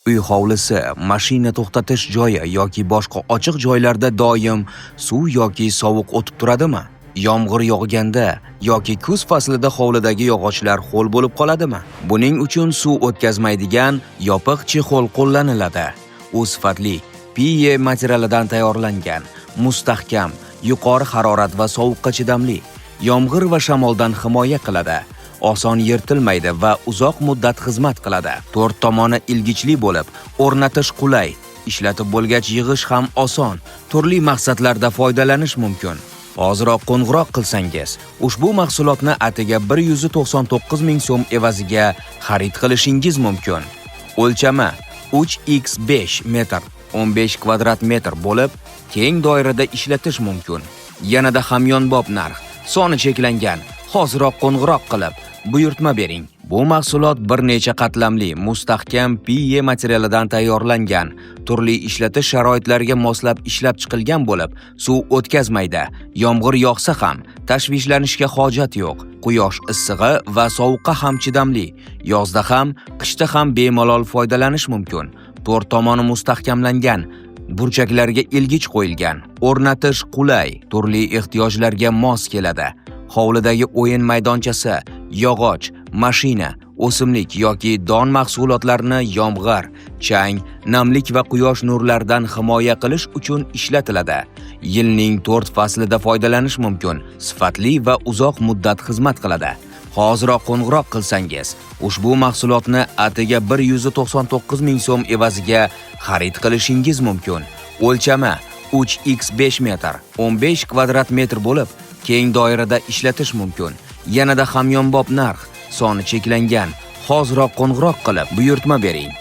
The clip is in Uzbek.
Uy hovlisi, mashina to'xtatish joyi yoki boshqa ochiq joylarda doim suv yoki sovuq o'tib turadimi? Yomg'ir yog'ganda yoki kuz faslida hovlidagi yog'ochlar ho'l bo'lib qoladimi? Buning uchun suv o'tkazmaydigan yopiq chexol qo'llaniladi. U sifatli PE materialidan tayyorlangan, mustahkam, yuqori harorat va sovuqqa chidamli, yomg'ir va shamoldan himoya qiladi. Oson yirtilmaydi va uzoq muddat xizmat qiladi. 4 tomoni ilgichli bo'lib, o'rnatish qulay, ishlatib bo'lgach yig'ish ham oson, turli maqsadlarda foydalanish mumkin. Hoziroq qo'ng'iroq qilsangiz, ushbu mahsulotni atiga 199 ming so'm evaziga xarid qilishingiz mumkin. O'lchami 3x5 metr, 15 kvadrat metr bo'lib, keng doirada ishlatish mumkin. Yanada hamyonbop narx, soni cheklangan. Hoziroq qo'ng'iroq qilib, buyurtma bering. Bu mahsulot bir necha qatlamli, mustahkam PE materialidan tayyorlangan, turli ishlatish sharoitlariga moslab ishlab chiqilgan bo'lib, suv o'tkazmaydi. Yomg'ir yog'sa ham tashvishlanishga hojat yo'q. Quyosh issig'i va sovuqqa ham chidamli. Yozda ham, qishda ham bemalol foydalanish mumkin. 4 tomoni mustahkamlangan, burchaklarga ilgich qo'yilgan, o'rnatish qulay, turli ehtiyojlarga mos keladi. Hovlidagi o'yin maydonchasi, yog'och, mashina, o'simlik yoki don mahsulotlarini yomg'ir, chang, namlik va quyosh nurlaridan himoya qilish uchun ishlatiladi. Yilning 4 faslida foydalanish mumkin, sifatli va uzoq muddat xizmat qiladi. Hoziroq qo'ng'iroq qilsangiz, ushbu mahsulotni atiga 199 ming so'm evaziga xarid qilishingiz mumkin. O'lchami 3x5 metr, 15 kvadrat metr bo'lib, keng doirada ishlatish mumkin. Yanada hamyonbop narx, soni cheklangan. Hoziroq qo'ng'iroq qilib, buyurtma bering.